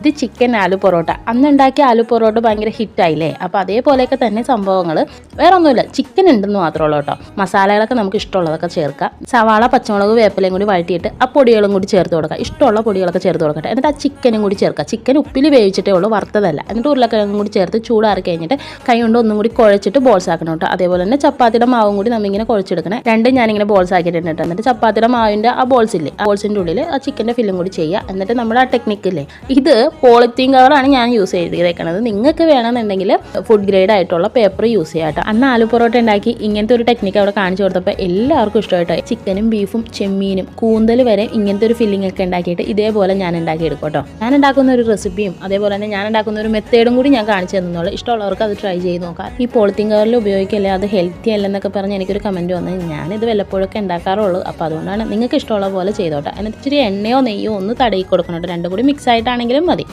ഇത് ചിക്കൻ ആലു പൊറോട്ട. അന്നുണ്ടാക്കിയ ആലു പൊറോട്ട ഭയങ്കര ഹിറ്റായില്ലേ. അപ്പോൾ അതേപോലെയൊക്കെ തന്നെ സംഭവങ്ങൾ. വേറെ ഒന്നുമില്ല, ചിക്കൻ ഉണ്ടെന്ന് മാത്രമേ ഉള്ളൂ കേട്ടോ. മസാലകളൊക്കെ നമുക്ക് ഇഷ്ടമുള്ളതൊക്കെ ചേർക്കാം. സവാള, പച്ചമുളക്, വേപ്പിലയും കൂടി വഴറ്റിയിട്ട് ആ പൊടികളും കൂടി ചേർത്ത് കൊടുക്കുക. ഇഷ്ടമുള്ള പൊടികളൊക്കെ ചേർത്ത് കൊടുക്കട്ടെ. എന്നിട്ട് ആ ചിക്കനും കൂടി ചേർക്കുക. ചിക്കൻ ഉപ്പിൽ വേവിച്ചിട്ടേ ഉള്ളൂ, വറുത്തതല്ല. എന്നിട്ട് ഉരുളക്കിഴങ്ങും കൂടി ചേർത്ത് ചൂടാറി കഴിഞ്ഞിട്ട് കൈ കൊണ്ട് ഒന്നും കൂടി കുഴച്ചിട്ട് ബോൾസ് ആക്കണം കേട്ടോ. അതേപോലെ തന്നെ ചപ്പാത്തിയുടെ മാവും കൂടി നമ്മളിങ്ങനെ കുഴച്ചെടുക്കണം. രണ്ടും ഞാനിങ്ങനെ ബോൾസ് ആക്കിയിട്ടുണ്ട് കേട്ടോ. എന്നിട്ട് ചപ്പാത്തിയുടെ മാവിൻ്റെ ആ ബോൾസ് ഇല്ലേ, ആ ബോൾസിൻ്റെ ഉള്ളിൽ ആ ചിക്കൻ്റെ ഫില്ലും കൂടി ചെയ്യുക. എന്നിട്ട് നമ്മുടെ ആ ടെക്നിക്കില്ലേ, ഇത് പോളിത്തീൻ കവറാണ് ഞാൻ യൂസ് ചെയ്തേക്കണത്. നിങ്ങൾക്ക് വേണമെന്നുണ്ടെങ്കിൽ ഫുഡ് ഗ്രേഡ് ആയിട്ടുള്ള പേപ്പർ യൂസ് ചെയ്യാം കേട്ടോ. അന്ന് ആലു പൊറോട്ട ഉണ്ടാക്കി ഇങ്ങനത്തെ ഒരു ടെക്നിക്ക് അവിടെ കാണിച്ചു കൊടുത്തപ്പോൾ എല്ലാവർക്കും ഇഷ്ടമായിട്ടോ. ചിക്കനും ബീഫും ചെമ്മീനും കൂന്തൽ വരെ ഇങ്ങനത്തെ ഒരു ഫില്ലിംഗ് ഒക്കെ ഉണ്ടാക്കിയിട്ട് ഇതേപോലെ ഞാൻ ഉണ്ടാക്കിയെടുക്കും കേട്ടോ. ഞാൻ ഉണ്ടാക്കുന്ന ഒരു റെസിപ്പിയും അതേപോലെ തന്നെ ഞാൻ ഉണ്ടാക്കുന്ന ഒരു മെത്തേഡും കൂടി ഞാൻ കാണിച്ചു തന്നുള്ളൂ. ഇഷ്ടമുള്ളവർക്ക് അത് ട്രൈ ചെയ്ത് നോക്കാം. ഈ പോളിത്തീൻ കവറിൽ ഉപയോഗിക്കല്ലേ, അത് ഹെൽത്തി അല്ലെന്നൊക്കെ പറഞ്ഞ് എനിക്കൊരു കമൻറ്റ് വന്നു. ഞാനിത് വല്ലപ്പോഴൊക്കെ ഉണ്ടാക്കാറുള്ളൂ. അപ്പോൾ അതുകൊണ്ടാണ്. നിങ്ങൾക്ക് ഇഷ്ടമുള്ള പോലെ ചെയ്തോട്ടെ. എന്നിട്ട് ഇച്ചിരി എണ്ണയോ നെയ്യോ ഒന്ന് തടയി കൊടുക്കണം കേട്ടോ. രണ്ടും കൂടി മിക്സ് ആയിട്ടാണെങ്കിലും മതി.